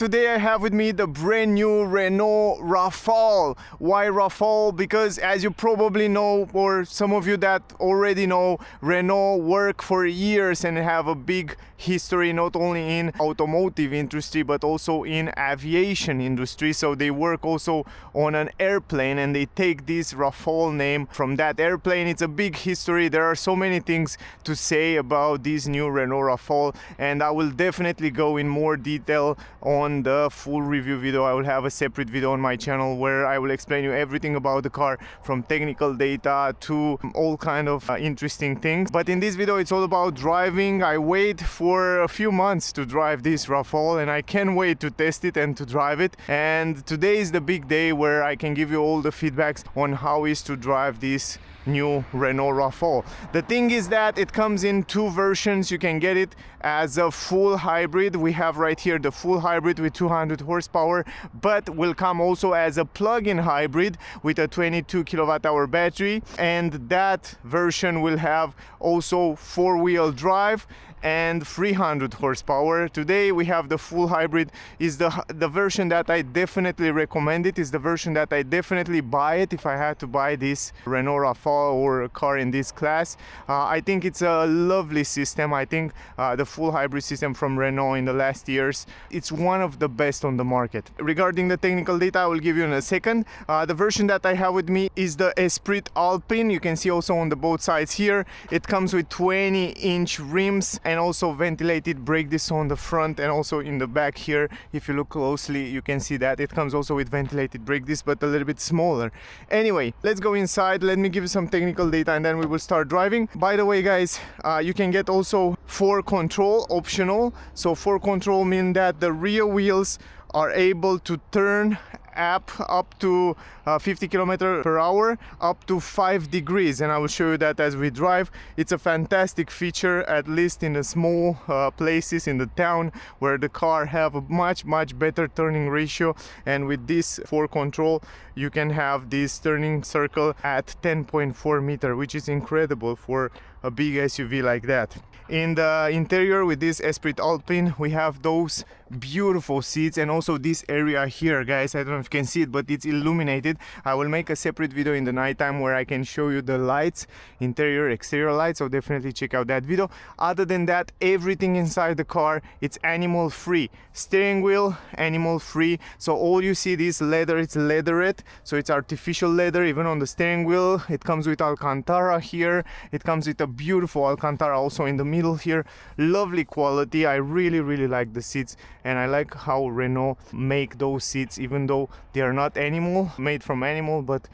Today I have with me the brand new Renault Rafale. Why Rafale? Because as you probably know, or some of you that already know, Renault work for years and have a big history not only in automotive industry but also in aviation industry. So they work also on an airplane and they take this Rafale name from that airplane. It's a big history. There are so many things to say about this new Renault Rafale, and I will definitely go in more detail on the full review video. I will have a separate video on my channel where I will explain you everything about the car, from technical data to all kind of interesting things. But in this video it's all about driving. I wait for a few months to drive this Rafale and I can't wait to test it and to drive it. And today is the big day where I can give you all the feedbacks on how is to drive this new Renault Rafale. The thing is that it comes in two versions. You can get it as a full hybrid. We have right here the full hybrid with 200 horsepower, but will come also as a plug-in hybrid with a 22 kilowatt-hour battery, and that version will have also four-wheel drive and 300 horsepower. Today we have the full hybrid. Is the version that I definitely recommend. It is the version that I definitely buy it if I had to buy this Renault Rafale or a car in this class. I think it's a lovely system. I think the full hybrid system from Renault in the last years, it's one of the best on the market. Regarding the technical data, I will give you in a second. The version that I have with me is the Cyl.Inline. You can see also on the both sides here, it comes with 20-inch rims and also ventilated brake discs on the front and also in the back here. If you look closely, you can see that it comes also with ventilated brake discs, but a little bit smaller. Anyway, let's go inside. Let me give you some technical data and then we will start driving. By the way, guys, you can get also 4 control optional. So 4 control mean that the rear wheels are able to turn up to 50 km per hour up to 5 degrees, and I will show you that as we drive. It's a fantastic feature, at least in the small places in the town where the car have a much better turning ratio. And with this 4 control you can have this turning circle at 10.4 meter, which is incredible for a big SUV like that. In the interior with this Cyl.Inline we have those beautiful seats and also this area here, guys. I don't know if you can see it, but it's illuminated. I will make a separate video in the nighttime where I can show you the lights, interior, exterior lights, so definitely check out that video. Other than that, everything inside the car, it's animal free. Steering wheel, animal free. So all you see this leather, it's leatherette, so it's artificial leather. Even on the steering wheel, it comes with Alcantara here. It comes with a beautiful Alcantara also in the middle here. Lovely quality. I really like the seats, and I like how Renault make those seats, even though they are not made from animal, but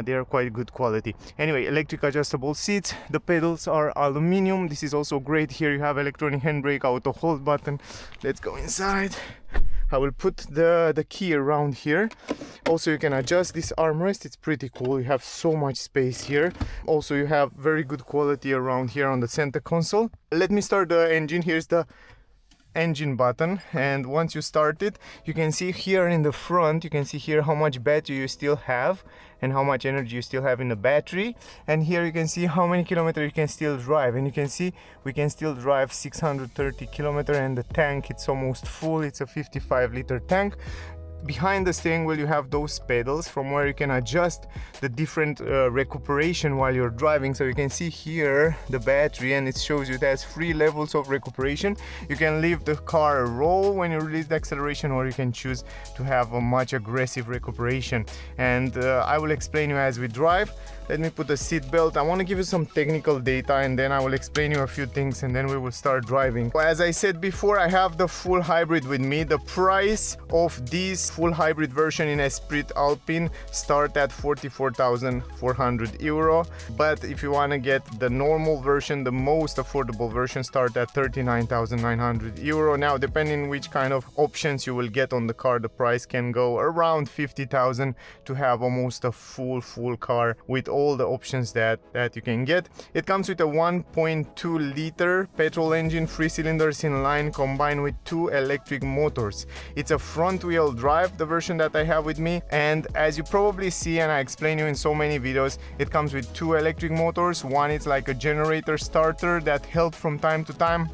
they are quite good quality. Anyway, electric adjustable seats. The pedals are aluminum. This is also great. Here you have electronic handbrake, auto hold button. Let's go inside. I will put the key around here. Also, you can adjust this armrest. It's pretty cool. You have so much space here. Also, you have very good quality around here on the center console. Let me start the engine. Here's the engine button, and once you start it, you can see here in the front, you can see here how much battery you still have and how much energy you still have in the battery. And here you can see how many kilometers you can still drive, and you can see we can still drive 630 kilometers, and the tank, it's almost full. It's a 55-liter tank. Behind the steering wheel you have those pedals from where you can adjust the different recuperation while you're driving. So you can see here the battery, and it shows you there's 3 levels of recuperation. You can leave the car roll when you release the acceleration, or you can choose to have a much aggressive recuperation. And I will explain you as we drive. Let me put the seat belt. I want to give you some technical data and then I will explain you a few things and then we will start driving. As I said before, I have the full hybrid with me. The price of this full hybrid version in Cyl.Inline start at 44,400 euro. But if you want to get the normal version, the most affordable version, start at 39,900 euro. Now, depending which kind of options you will get on the car, the price can go around 50,000 to have almost a full car with all the options that you can get. It comes with a 1.2 liter petrol engine, 3 cylinders in line, combined with 2 electric motors. It's a front wheel drive, the version that I have with me, and as you probably see and I explain you in so many videos, it comes with 2 electric motors. One is like a generator starter that helps from time to time,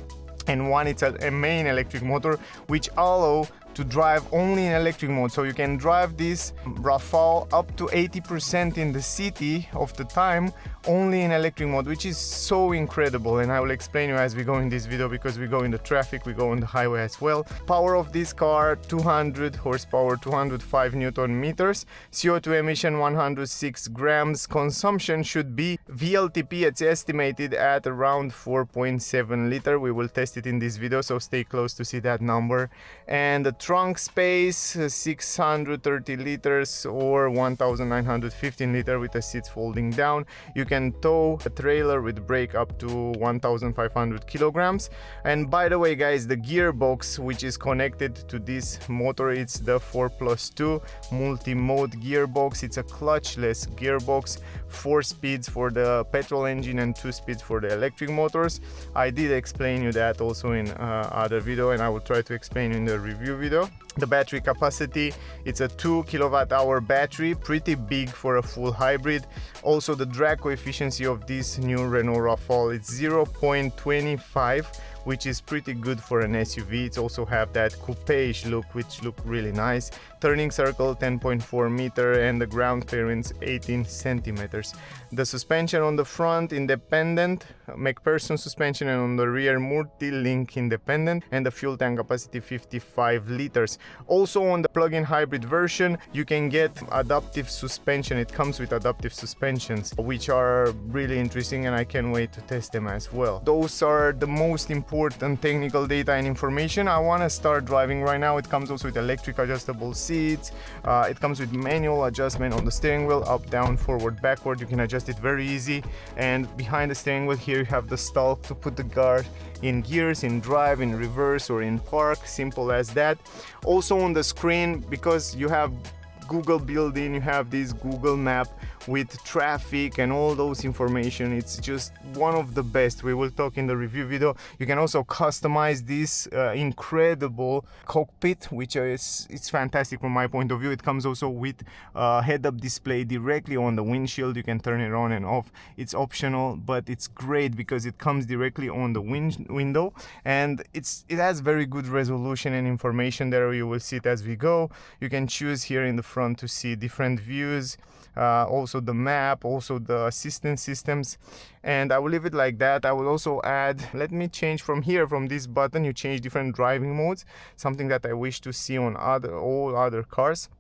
and one it's a main electric motor which allow to drive only in electric mode. So you can drive this Rafale up to 80% in the city of the time only in electric mode, which is so incredible, and I will explain you as we go in this video, because we go in the traffic, we go on the highway as well. Power of this car 200 horsepower, 205 Newton meters, CO2 emission 106 grams, consumption should be WLTP, it's estimated at around 4.7 liter. We will test it in this video, so stay close to see that number. And the trunk space 630 liters or 1915 liter with the seats folding down. You can tow a trailer with brake up to 1500 kilograms. And by the way guys, the gearbox which is connected to this motor, it's the 4+2 Multimode gearbox. It's a clutchless gearbox, 4 speeds for the petrol engine and 2 speeds for the electric motors. I did explain you that also in other video, and I will try to explain in the review video. The battery capacity, it's a 2 kilowatt-hour battery, pretty big for a full hybrid. Also the drag coefficient of this new Renault Rafale, it's 0.25, which is pretty good for an SUV. It also have that coupe-ish look, which look really nice. Turning circle 10.4 meter and the ground clearance 18 centimeters. The suspension on the front independent McPherson suspension, and on the rear multi-link independent, and the fuel tank capacity 55 liters. Also on the plug-in hybrid version you can get adaptive suspension. It comes with adaptive suspensions, which are really interesting, and I can't wait to test them as well. Those are the most important technical data and information. I want to start driving right now. It comes also with electric adjustable seats. It comes with manual adjustment on the steering wheel, up, down, forward, backward. You can adjust it very easy. And behind the steering wheel here you have the stalk to put the car in gears, in drive, in reverse, or in park. Simple as that. Also on the screen, because you have Google built-in, you have this Google map with traffic and all those information. It's just one of the best. We will talk in the review video. You can also customize this incredible cockpit, which is it's fantastic from my point of view. It comes also with a head-up display directly on the windshield. You can turn it on and off. It's optional, but it's great because it comes directly on the window, and it has very good resolution and information there. You will see it as we go. You can choose here in the front to see different views, also the map, also the assistance systems, and I will leave it like that. I will also add, let me change from here, from this button you change different driving modes, something that I wish to see on all other cars.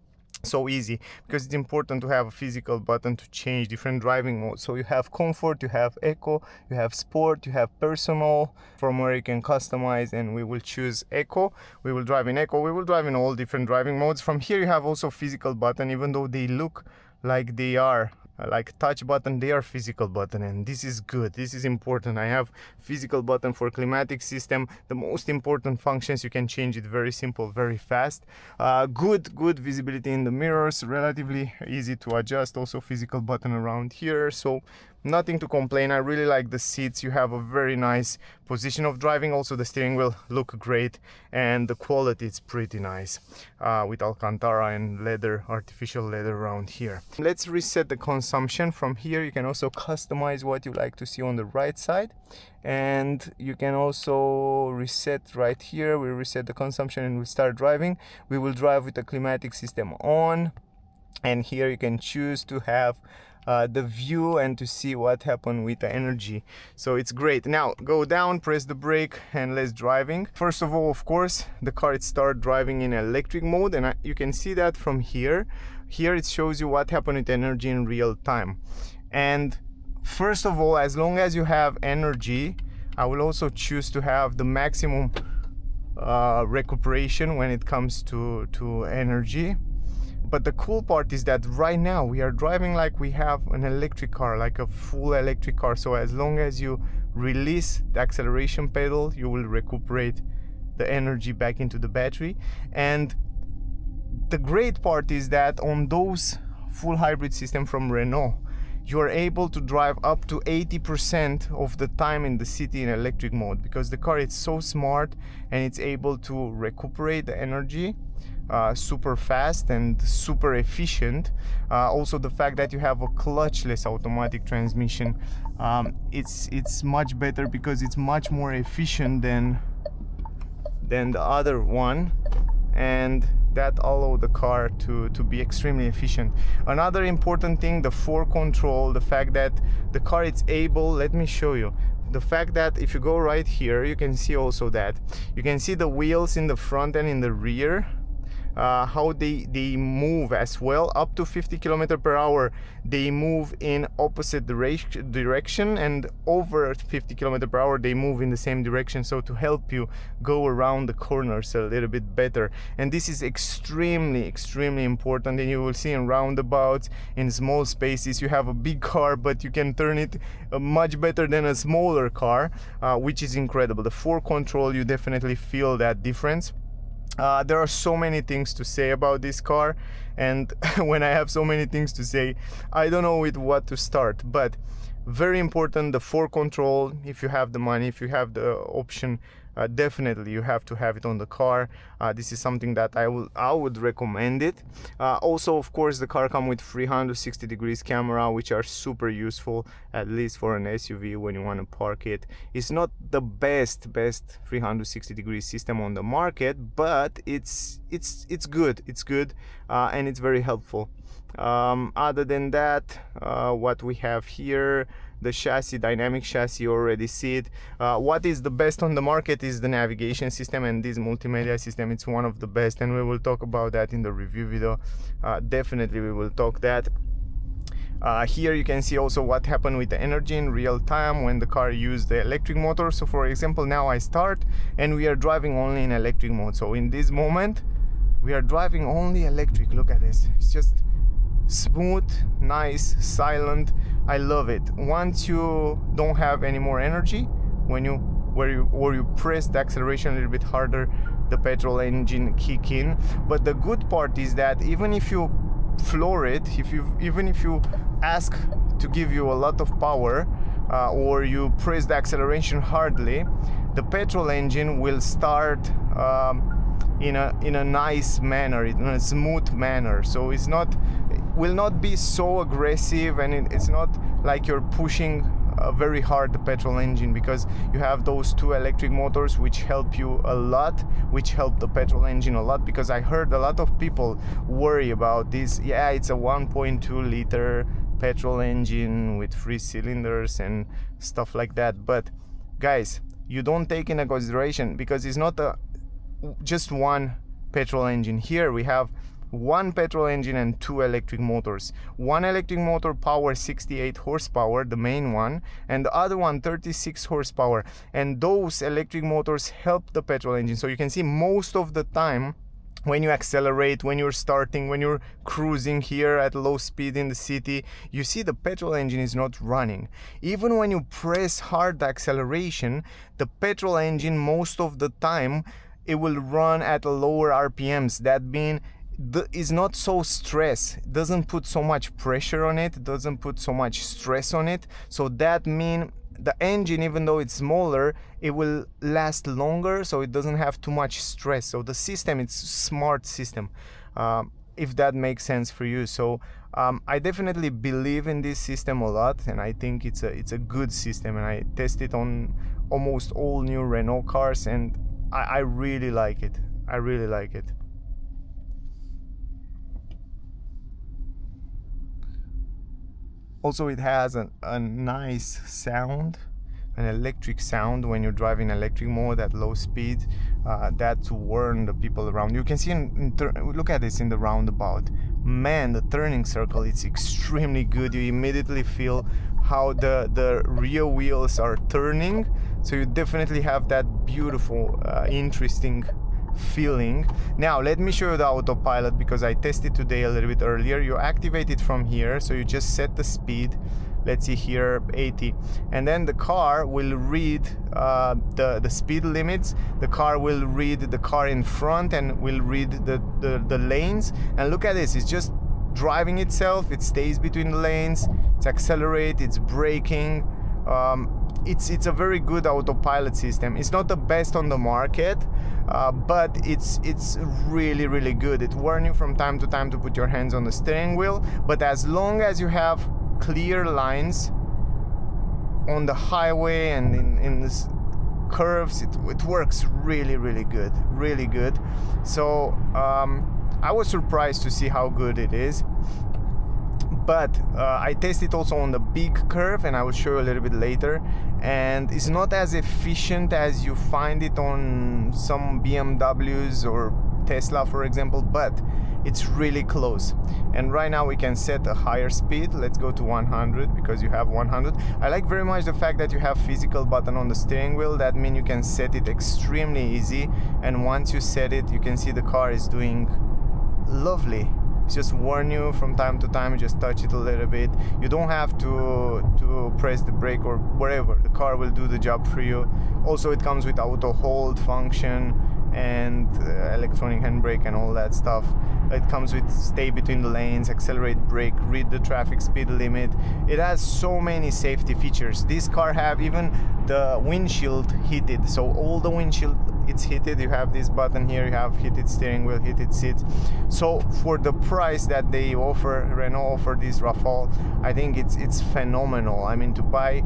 So easy, because it's important to have a physical button to change different driving modes. So you have comfort, you have eco, you have sport, you have personal, from where you can customize, and we will choose eco. We will drive in eco, we will drive in all different driving modes. From here you have also physical button, even though they look like they are like touch button, they are physical button, and this is good, this is important. I have physical button for climatic system. The most important functions, you can change it very simple, very fast. Good visibility in the mirrors, relatively easy to adjust. Also physical button around here, so nothing to complain. I really like the seats. You have a very nice position of driving. Also the steering wheel look great, and the quality is pretty nice, with Alcantara and leather, artificial leather around here. Let's reset the consumption. From here you can also customize what you like to see on the right side, and you can also reset right here. We reset the consumption and we start driving. We will drive with the climatic system on, and here you can choose to have the view and to see what happened with the energy. So it's great. Now go down, press the brake, and let's driving. First of all, of course, the car it start driving in electric mode, and you can see that from here. Here it shows you what happened with energy in real time. And first of all, as long as you have energy, I will also choose to have the maximum recuperation when it comes to energy. But the cool part is that right now we are driving like we have an electric car, like a full electric car. So as long as you release the acceleration pedal, you will recuperate the energy back into the battery. And the great part is that on those full hybrid system from Renault, you are able to drive up to 80% of the time in the city in electric mode, because the car is so smart and it's able to recuperate the energy super fast and super efficient. Also the fact that you have a clutchless automatic transmission, it's much better because it's much more efficient than the other one. and that allowed the car to be extremely efficient. Another important thing, the fork control, the fact that the car is able, let me show you, the fact that if you go right here, you can see also that you can see the wheels in the front and in the rear, how they move as well. Up to 50 km/h they move in opposite direction, and over 50 km/h they move in the same direction, so to help you go around the corners a little bit better. And this is extremely important, and you will see in roundabouts, in small spaces, you have a big car but you can turn it much better than a smaller car, which is incredible. The fork control, you definitely feel that difference. There are so many things to say about this car, and when I have so many things to say, I don't know with what to start. But very important, the fork control. If you have the money, if you have the option, definitely you have to have it on the car. This is something that I would recommend it. Also, of course, the car comes with 360 degrees camera, which are super useful, at least for an SUV when you want to park it. It's not the best 360 degree system on the market, but it's good, and it's very helpful. Other than that, what we have here, the chassis, dynamic chassis, you already see it. What is the best on the market is the navigation system, and this multimedia system, it's one of the best, and we will talk about that in the review video. Definitely we will talk that. Here you can see also what happened with the energy in real time when the car used the electric motor. So for example, now I start and we are driving only in electric mode. So in this moment we are driving only electric. Look at this, it's just smooth, nice, silent. I love it. Once you don't have any more energy, when you press the acceleration a little bit harder, the petrol engine kick in. But the good part is that even if you floor it, even if you ask to give you a lot of power, or you press the acceleration hardly, the petrol engine will start in a nice manner, in a smooth manner. So it will not be so aggressive, and it's not like you're pushing very hard the petrol engine, because you have those two electric motors which help you a lot, which help the petrol engine a lot. Because I heard a lot of people worry about this. Yeah, it's a 1.2 liter petrol engine with 3 cylinders and stuff like that, but guys, you don't take into consideration, because it's not just one petrol engine. Here we have one petrol engine and two electric motors. One electric motor powers 68 horsepower, the main one, and the other one 36 horsepower, and those electric motors help the petrol engine. So you can see most of the time when you accelerate, when you're starting, when you're cruising here at low speed in the city, you see the petrol engine is not running. Even when you press hard the acceleration, the petrol engine most of the time it will run at lower RPMs. That means is not so stress, doesn't put so much pressure on it, doesn't put so much stress on it. So that means the engine, even though it's smaller, it will last longer, so it doesn't have too much stress. So the system, it's smart system, if that makes sense for you. So I definitely believe in this system a lot, and I think it's a good system, and I test it on almost all new Renault cars, and I really like it. I really like it. Also, it has a nice sound, an electric sound when you're driving electric mode at low speed. That to warn the people around. You can see, look at this in the roundabout. Man, the turning circle, it's extremely good. You immediately feel how the rear wheels are turning. So you definitely have that beautiful, interesting feeling. Now let me show you the autopilot, because I tested today a little bit earlier. You activate it from here, so you just set the speed. Let's see here, 80, and then the car will read the speed limits. The car will read the car in front and will read the lanes. And look at this, it's just driving itself. It stays between the lanes, it's accelerate, it's braking. It's a very good autopilot system. It's not the best on the market, but it's really good. It warns you from time to time to put your hands on the steering wheel, but as long as you have clear lines on the highway and in this curves, it works really good. So I was surprised to see how good it is. But I tested also on the big curve, and I will show you a little bit later, and it's not as efficient as you find it on some BMWs or Tesla, for example, but it's really close. And right now we can set a higher speed. Let's go to 100 because you have 100. I like very much the fact that you have physical button on the steering wheel. That means you can set it extremely easy, and once you set it, you can see the car is doing lovely. Just warn you from time to time, just touch it a little bit. You don't have to press the brake or whatever. The car will do the job for you. Also, it comes with auto hold function and electronic handbrake and all that stuff. It comes with stay between the lanes, accelerate, brake, read the traffic speed limit. It has so many safety features. This car have even the windshield heated, so all the windshield it's heated. You have this button here, you have heated steering wheel, heated seats. So for the price that they offer, Renault offer this Rafale, I think it's phenomenal. I mean, to buy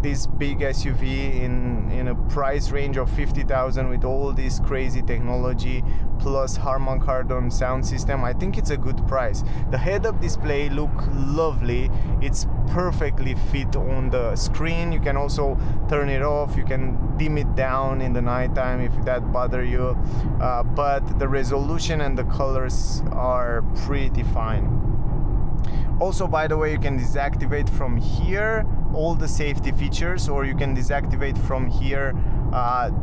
this big SUV in a price range of 50,000 with all this crazy technology plus Harman Kardon sound system, I think it's a good price. The head-up display look lovely. It's perfectly fit on the screen. You can also turn it off. You can dim it down in the nighttime if that bother you. But the resolution and the colors are pretty fine. Also, by the way, you can deactivate from here all the safety features, or you can deactivate from here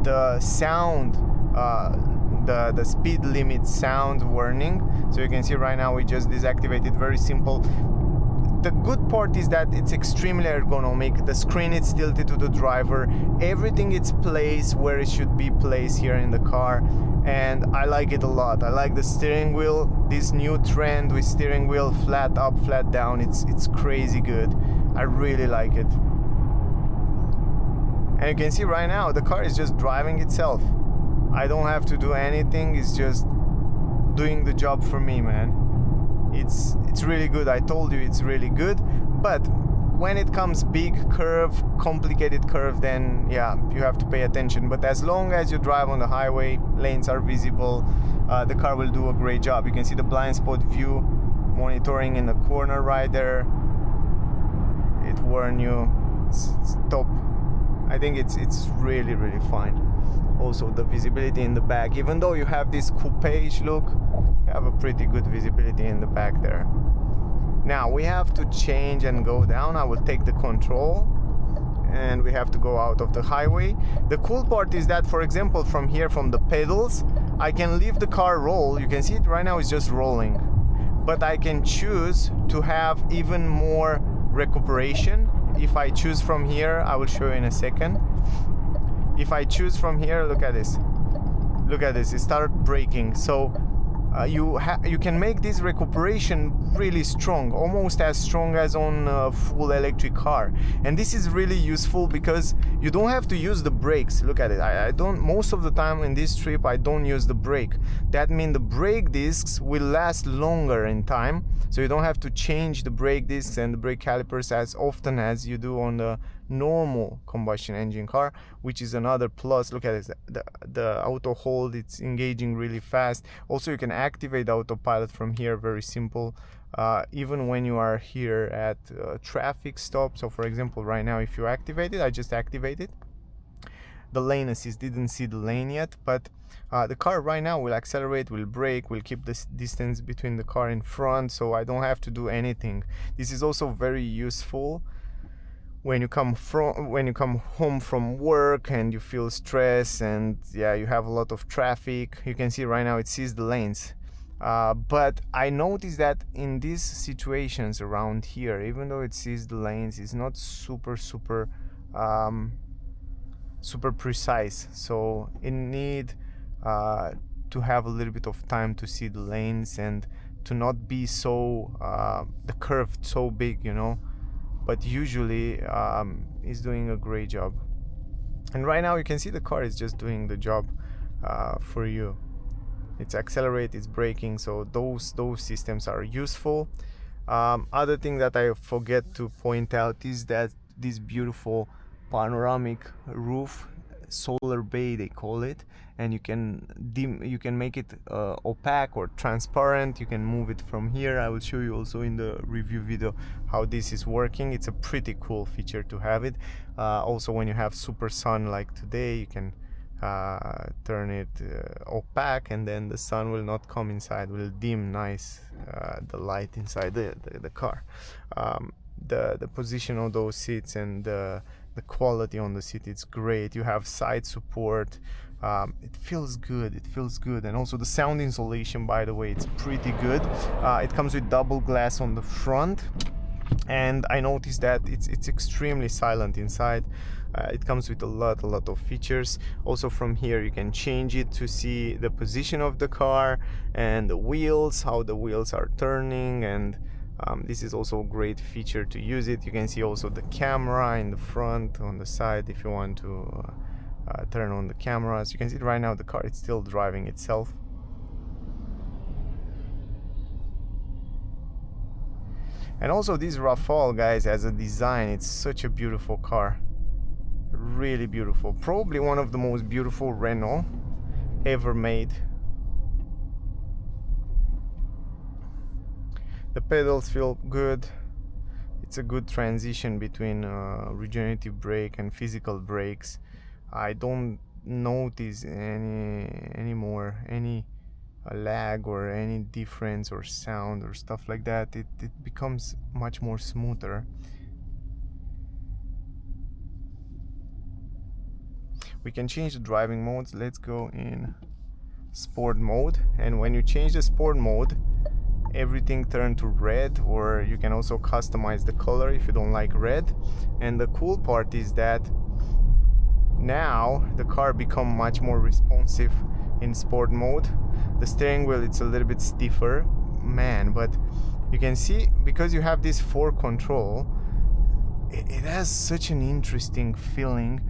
the sound, the speed limit sound warning. So you can see right now we just deactivated, very simple. The good part is that it's extremely ergonomic. The screen is tilted to the driver. Everything is placed where it should be placed here in the car, and I like it a lot. I like the steering wheel, this new trend with steering wheel flat up, flat down. It's crazy good. I really like it. And you can see right now the car is just driving itself. I don't have to do anything. It's just doing the job for me, man. It's really good. I told you it's really good. But when it comes big curve, complicated curve, then yeah, you have to pay attention. But as long as you drive on the highway, lanes are visible, the car will do a great job. You can see the blind spot view monitoring in the corner right there. It warns you. It's top. I think it's really fine. Also the visibility in the back, even though you have this coupe-ish look, you have a pretty good visibility in the back there. Now we have to change and go down. I will take the control and we have to go out of the highway. The cool part is that, for example, from here, from the pedals, I can leave the car roll. You can see it right now, it's just rolling, but I can choose to have even more recuperation. If I choose from here, I will show you in a second. If I choose from here, look at this, it started braking. So you can make this recuperation really strong, almost as strong as on a full electric car. And this is really useful because you don't have to use the brakes. Look at it. I don't, most of the time in this trip I don't use the brake. That means the brake discs will last longer in time, so you don't have to change the brake discs and the brake calipers as often as you do on the normal combustion engine car, which is another plus. Look at it, the auto hold, it's engaging really fast. Also, you can activate autopilot from here, very simple, even when you are here at traffic stop. So for example, right now, if you activate it, I just activated the lane assist, didn't see the lane yet, but the car right now will accelerate, will brake, will keep this distance between the car in front, so I don't have to do anything. This is also very useful when you come home from work and you feel stress and yeah, you have a lot of traffic. You can see right now it sees the lanes, but I noticed that in these situations around here, even though it sees the lanes, it's not super precise, so it need to have a little bit of time to see the lanes and to not be so the curve so big, you know. But usually is doing a great job. And right now you can see the car is just doing the job for you. It's accelerate, it's braking, so those systems are useful. Other thing that I forget to point out is that this beautiful panoramic roof, solar bay they call it, and you can make it opaque or transparent. You can move it from here. I will show you also in the review video how this is working. It's a pretty cool feature to have it. Also, when you have super sun like today, you can turn it opaque, and then the sun will not come inside, will dim nice the light inside the car. The position of those seats and the quality on the seat, it's great. You have side support. It feels good, and also the sound insulation, by the way, it's pretty good. It comes with double glass on the front, and I noticed that it's extremely silent inside. It comes with a lot of features. Also from here you can change it to see the position of the car and the wheels, how the wheels are turning, and this is also a great feature to use it. You can see also the camera in the front, on the side, if you want to turn on the cameras. You can see right now the car, it's still driving itself. And also this Rafale, guys, as a design, it's such a beautiful car. Really beautiful. Probably one of the most beautiful Renault ever made. The pedals feel good. It's a good transition between regenerative brake and physical brakes. I don't notice any lag or any difference or sound or stuff like that. It becomes much more smoother. We can change the driving modes. Let's go in sport mode, and when you change the sport mode, everything turned to red, or you can also customize the color if you don't like red. And the cool part is that now the car become much more responsive in sport mode. The steering wheel, it's a little bit stiffer, man, but you can see, because you have this fork control, it has such an interesting feeling.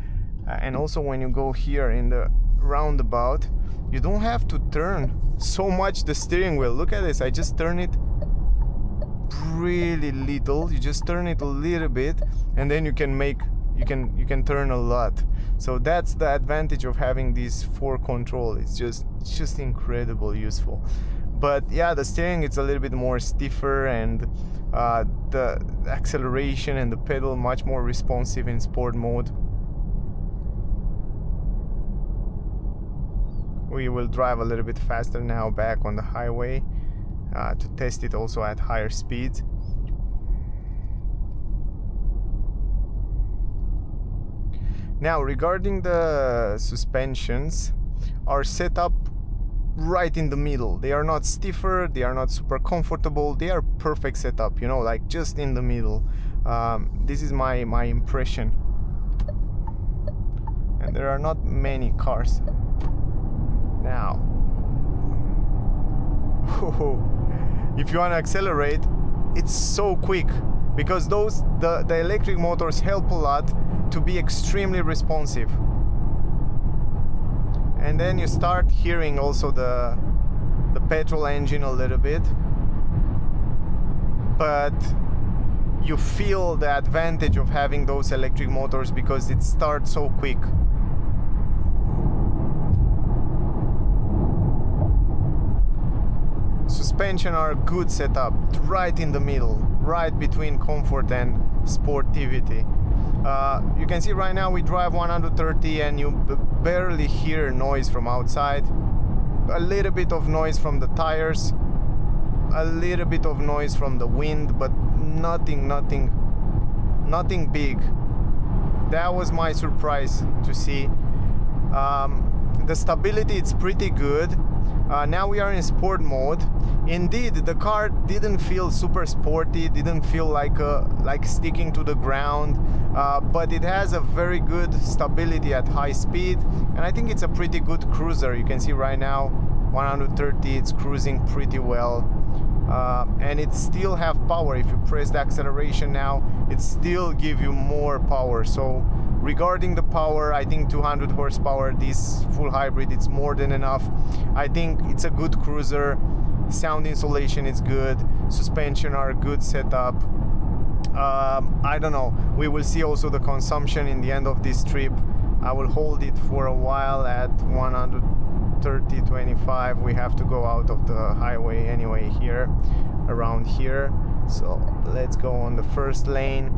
And also when you go here in the roundabout, you don't have to turn so much the steering wheel. Look at this, I just turn it really little. You just turn it a little bit, and then you can turn a lot. So that's the advantage of having this fork control. It's just incredible useful. But yeah, the steering, it's a little bit more stiffer, and the acceleration and the pedal much more responsive in sport mode. We will drive a little bit faster now back on the highway to test it also at higher speeds. Now, regarding the suspensions, are set up right in the middle. They are not stiffer, they are not super comfortable, they are perfect setup, you know, like just in the middle. This is my impression. And there are not many cars. Now, if you want to accelerate, it's so quick, because the electric motors help a lot to be extremely responsive. And then you start hearing also the petrol engine a little bit, but you feel the advantage of having those electric motors because it starts so quick. Suspension are good setup, right in the middle, right between comfort and sportivity. You can see right now we drive 130 and you barely hear noise from outside. A little bit of noise from the tires, a little bit of noise from the wind, but nothing big. That was my surprise to see. The stability, it's pretty good. Now we are in sport mode. Indeed, the car didn't feel super sporty, didn't feel like sticking to the ground, but it has a very good stability at high speed, and I think it's a pretty good cruiser. You can see right now 130, it's cruising pretty well, and it still have power. If you press the acceleration now, it still give you more power. So regarding the power, I think 200 horsepower, this full hybrid, it's more than enough. I think it's a good cruiser. Sound insulation is good, suspension are good setup. I don't know, we will see also the consumption in the end of this trip. I will hold it for a while at 130-25. We have to go out of the highway anyway here, around here. So let's go on the first lane.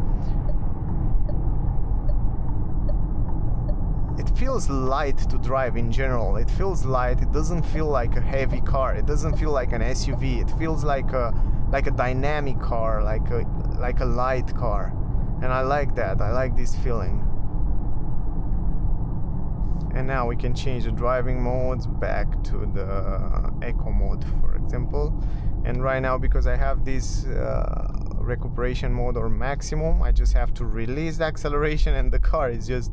It feels light to drive in general. It feels light. It doesn't feel like a heavy car. It doesn't feel like an SUV. It feels like a dynamic car, like a light car. And I like that. I like this feeling. And now we can change the driving modes back to the eco mode, for example. And right now, because I have this recuperation mode or maximum, I just have to release the acceleration, and the car is just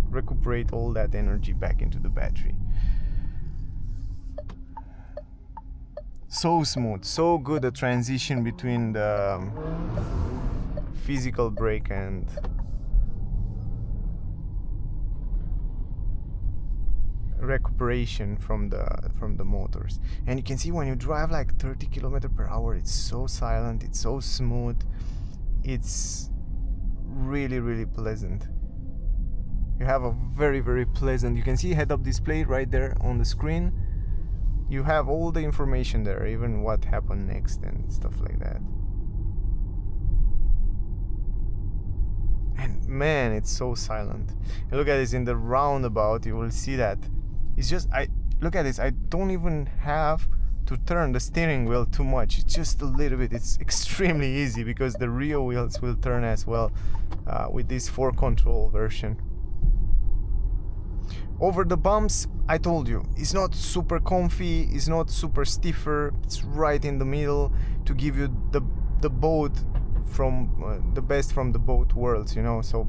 recuperate all that energy back into the battery. So smooth, so good a transition between the physical brake and recuperation from the motors. And you can see when you drive like 30 km/h, it's so silent, it's so smooth, it's really pleasant. You have a very pleasant, you can see head-up display right there on the screen. You have all the information there, even what happened next and stuff like that. And man, it's so silent. And look at this in the roundabout, you will see that it's just, look at this, I don't even have to turn the steering wheel too much. It's just a little bit. It's extremely easy because the rear wheels will turn as well with this 4Control version. Over the bumps, I told you, it's not super comfy, it's not super stiffer, it's right in the middle to give you the both from the best from the both worlds, you know. So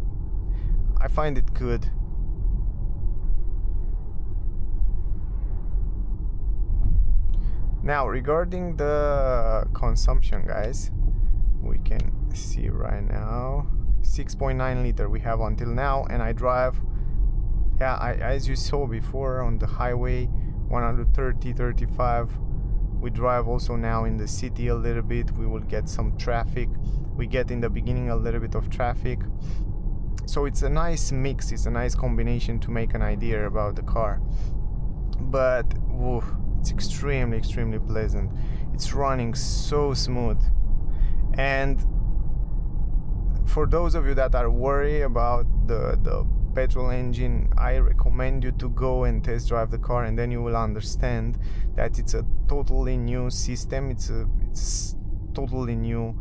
I find it good. Now regarding the consumption, guys, we can see right now 6.9 liter we have until now, and I drive, as you saw before on the highway, 130-35. We drive also now in the city a little bit. We will get some traffic. We get in the beginning a little bit of traffic. So it's a nice mix. It's a nice combination to make an idea about the car. But woof, it's extremely pleasant. It's running so smooth. And for those of you that are worried about the petrol engine, I recommend you to go and test drive the car, and then you will understand that it's a totally new system. It's totally new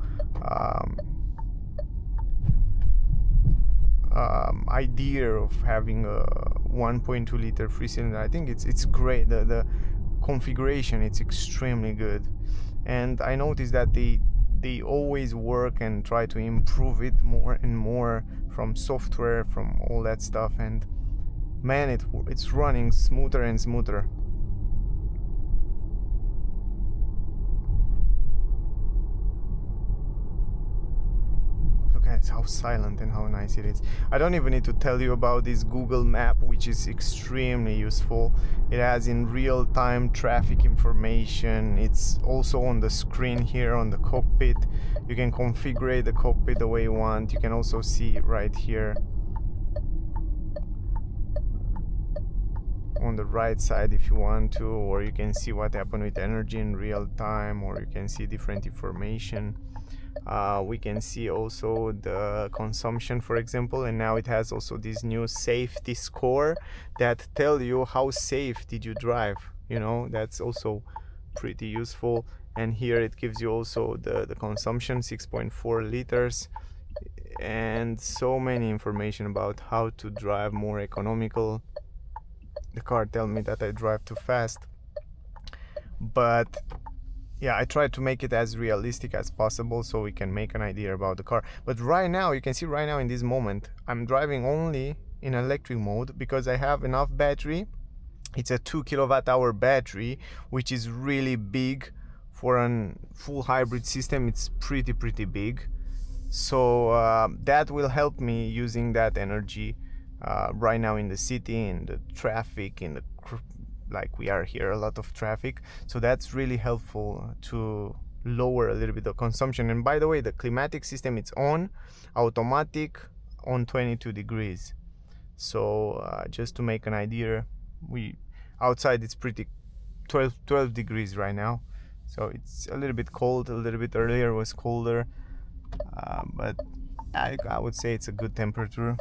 idea of having a 1.2 liter 3-cylinder. I think it's great. The configuration, it's extremely good, and I noticed that they always work and try to improve it more and more from software, from all that stuff, and man, it's running smoother and smoother. Look at how silent and how nice it is. I don't even need to tell you about this Google map, which is extremely useful. It has in real-time traffic information. It's also on the screen here on the cockpit. You can configure the cockpit the way you want. You can also see right here on the right side if you want to, or you can see what happened with energy in real time, or you can see different information. We can see also the consumption, for example, and now it has also this new safety score that tell you how safe did you drive, you know. That's also pretty useful. And here it gives you also the consumption, 6.4 liters, and so many information about how to drive more economical. The car tells me that I drive too fast, but yeah, I try to make it as realistic as possible so we can make an idea about the car. But right now, you can see right now in this moment, I'm driving only in electric mode because I have enough battery. It's a 2 kilowatt-hour battery, which is really big for a full hybrid system. It's pretty big. So that will help me using that energy right now in the city, in the traffic, like we are here, a lot of traffic. So that's really helpful to lower a little bit the consumption. And by the way, the climatic system, it's on automatic on 22 degrees. So just to make an idea, we outside it's pretty 12 degrees right now, so it's a little bit cold. A little bit earlier was colder, but I would say it's a good temperature.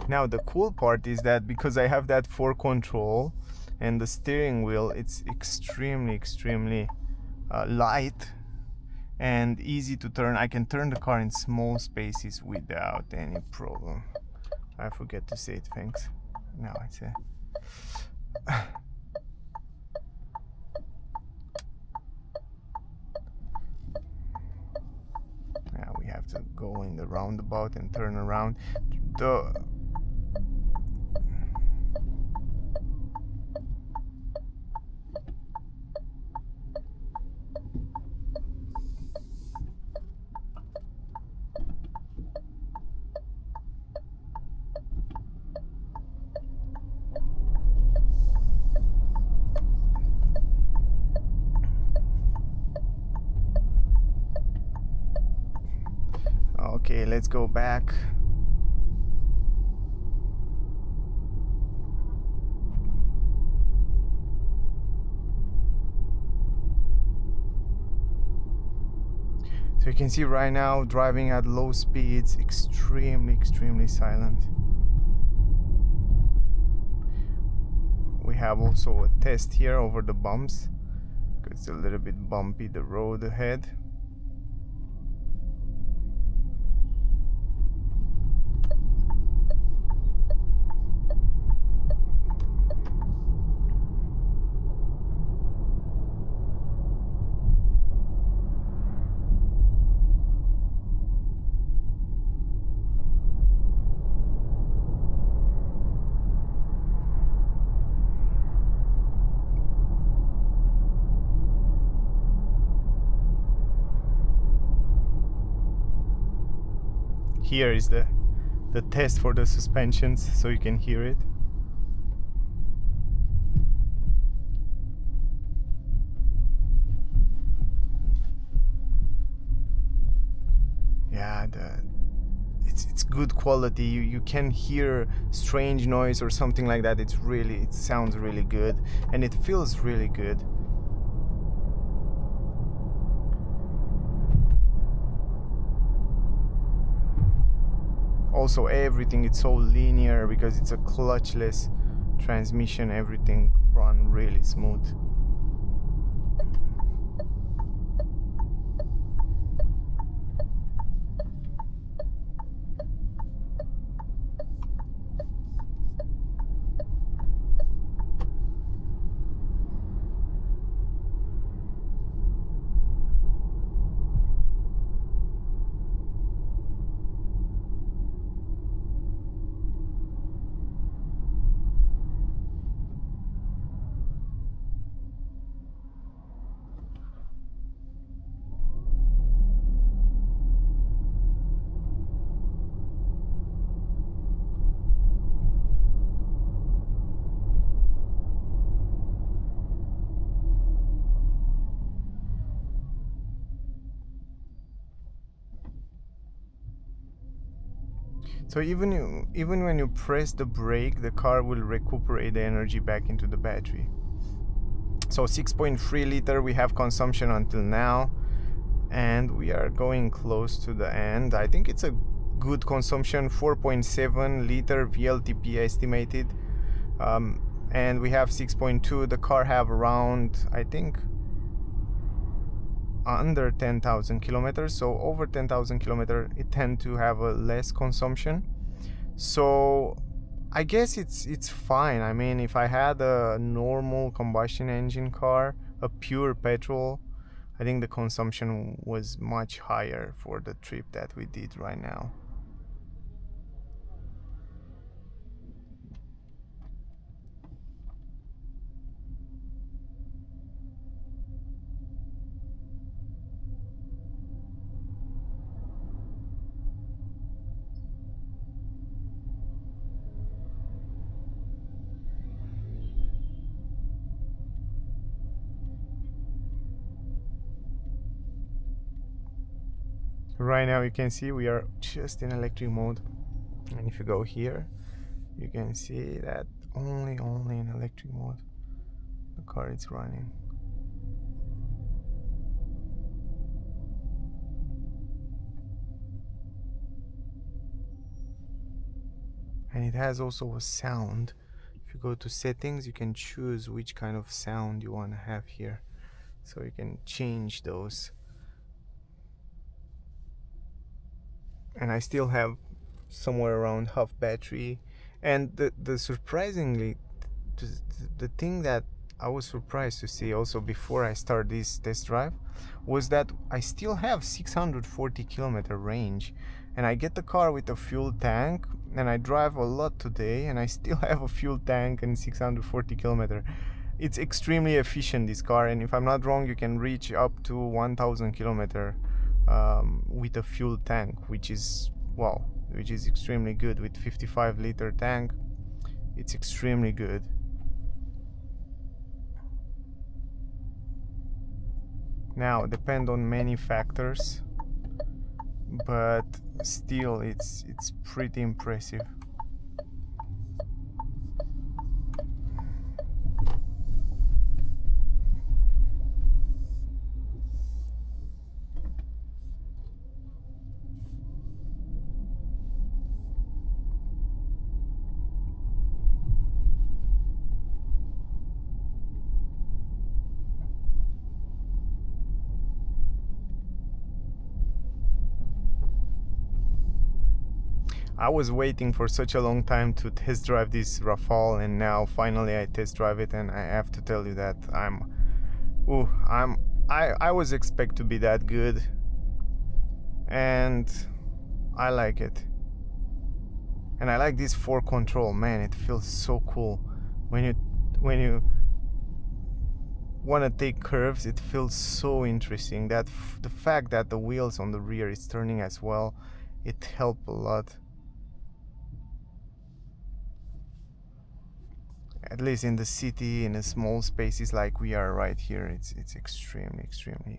Now the cool part is that because I have that 4 control and the steering wheel, it's extremely light and easy to turn. I can turn the car in small spaces without any problem. I forget to say it, thanks. Now I say. Now we have to go in the roundabout and turn around. Okay, let's go back. So you can see right now, driving at low speeds, extremely silent. We have also a test here over the bumps, because it's a little bit bumpy, the road ahead. Here is the test for the suspensions, so you can hear it. Yeah, it's good quality. You can hear strange noise or something like that. It sounds really good, and it feels really good. Also, everything, it's so linear because it's a clutchless transmission. Everything run really smooth. So even when you press the brake, the car will recuperate the energy back into the battery. So 6.3 liter we have consumption until now, and we are going close to the end. I think it's a good consumption. 4.7 liter WLTP estimated, and we have 6.2. The car have around, I think, under 10,000 kilometers. So over 10,000 kilometers it tend to have a less consumption. So I guess it's fine. I mean, if I had a normal combustion engine car, a pure petrol, I think the consumption was much higher for the trip that we did right now. Right now you can see we are just in electric mode, and if you go here you can see that only in electric mode the car is running. And it has also a sound. If you go to settings, you can choose which kind of sound you want to have here, so you can change those. And I still have somewhere around half battery. And the surprisingly, the thing that I was surprised to see also before I start this test drive was that I still have 640 kilometer range, and I get the car with a fuel tank, and I drive a lot today and I still have a fuel tank and 640 kilometer. It's extremely efficient, this car, and if I'm not wrong you can reach up to 1000 kilometer with a fuel tank, which is extremely good. With 55-liter tank, it's extremely good. Now, depend on many factors, but still it's pretty impressive. I was waiting for such a long time to test drive this Rafale, and now finally I test drive it, and I have to tell you that I was expect to be that good, and I like it. And I like this 4 control, man, it feels so cool. When you want to take curves, it feels so interesting. That the fact that the wheels on the rear is turning as well, it helped a lot. At least in the city, in the small spaces like we are right here, it's extremely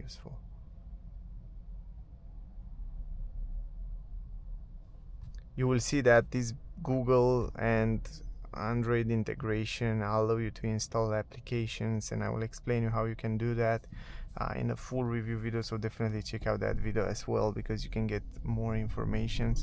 useful. You will see that this Google and Android integration allow you to install applications, and I will explain you how you can do that in a full review video, so definitely check out that video as well, because you can get more information.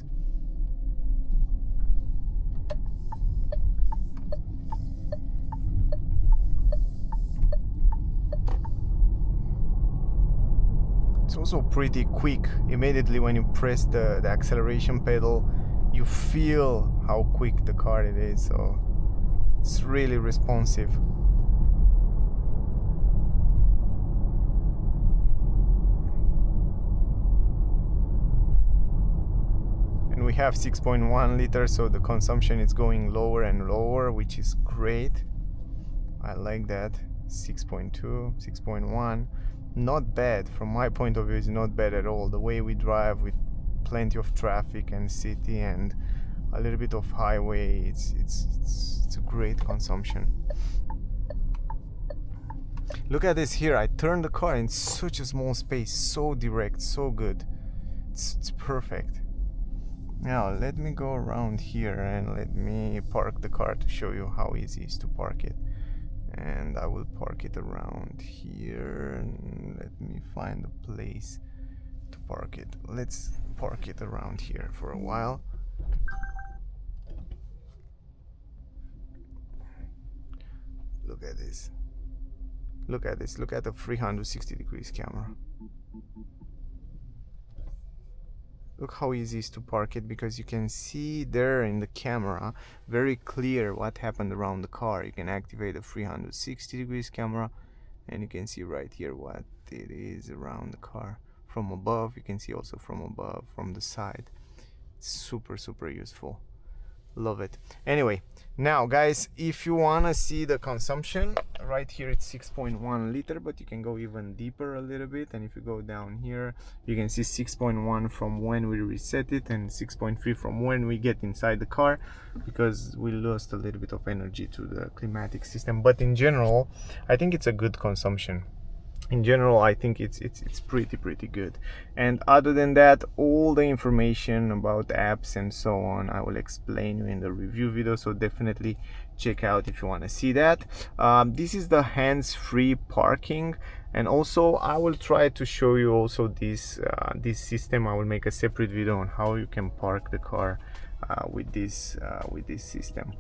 It's also pretty quick. Immediately when you press the acceleration pedal, you feel how quick the car it is, so it's really responsive. And we have 6.1 liters, so the consumption is going lower and lower, which is great. I like that. 6.2, 6.1, not bad. From my point of view, it's not bad at all. The way we drive with plenty of traffic and city and a little bit of highway, it's a great consumption. Look at this here. I turned the car in such a small space, so direct, so good. It's perfect. Now let me go around here and let me park the car to show you how easy it is to park it. And I will park it around here, and let me find a place to park it. Let's park it around here for a while. Look at this. Look at this. Look at the 360 degrees camera. Look how easy it is to park it, because you can see there in the camera very clear what happened around the car. You can activate the 360 degrees camera, and you can see right here what it is around the car. From above, you can see also from above, from the side. It's super useful. Love it. Anyway, now guys, if you wanna see the consumption, right here it's 6.1 liter, but you can go even deeper a little bit, and if you go down here you can see 6.1 from when we reset it, and 6.3 from when we get inside the car, because we lost a little bit of energy to the climatic system. But in general, I think it's a good consumption. in general I think it's pretty good. And other than that, all the information about apps and so on I will explain you in the review video, so definitely check out if you want to see that. This is the hands-free parking, and also I will try to show you also this system. I will make a separate video on how you can park the car with this system.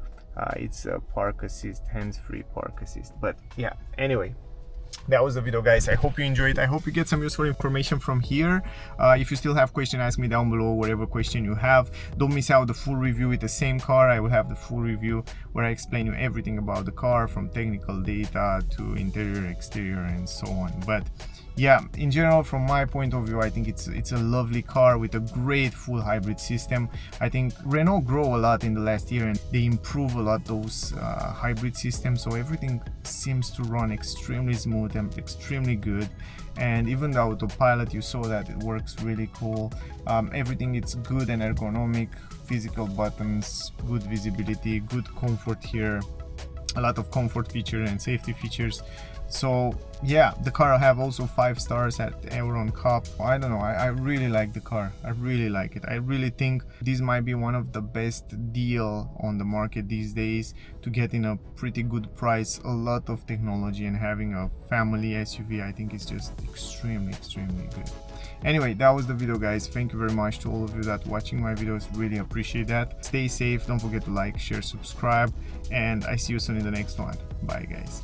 It's a park assist, hands-free park assist. But yeah, anyway, that was the video, guys. I hope you enjoyed. I hope you get some useful information from here. If you still have questions, ask me down below, whatever question you have. Don't miss out the full review with the same car. I will have the full review where I explain you everything about the car, from technical data to interior, exterior, and so on. But yeah, in general, from my point of view, I think it's a lovely car with a great full hybrid system. I think Renault grow a lot in the last year and they improve a lot those hybrid systems, so everything seems to run extremely smooth and extremely good. And even the autopilot, you saw that it works really cool. Everything, it's good and ergonomic, physical buttons, good visibility, good comfort here, a lot of comfort features and safety features. So yeah, the car I have also 5 stars at Euro NCAP. I don't know, I really like the car. I really like it. I really think this might be one of the best deal on the market these days, to get in a pretty good price, a lot of technology, and having a family SUV. I think it's just extremely good. Anyway, that was the video, guys. Thank you very much to all of you that watching my videos. Really appreciate that. Stay safe, don't forget to like, share, subscribe, and I see you soon in the next one. Bye, guys.